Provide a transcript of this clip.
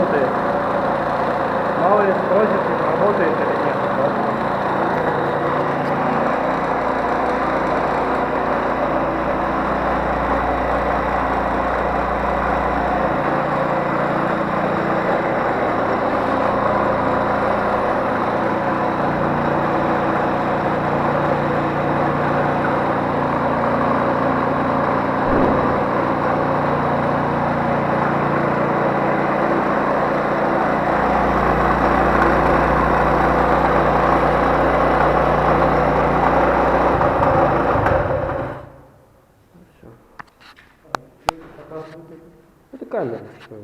работает. Мало ли спросит, работает или нет. Это камера, что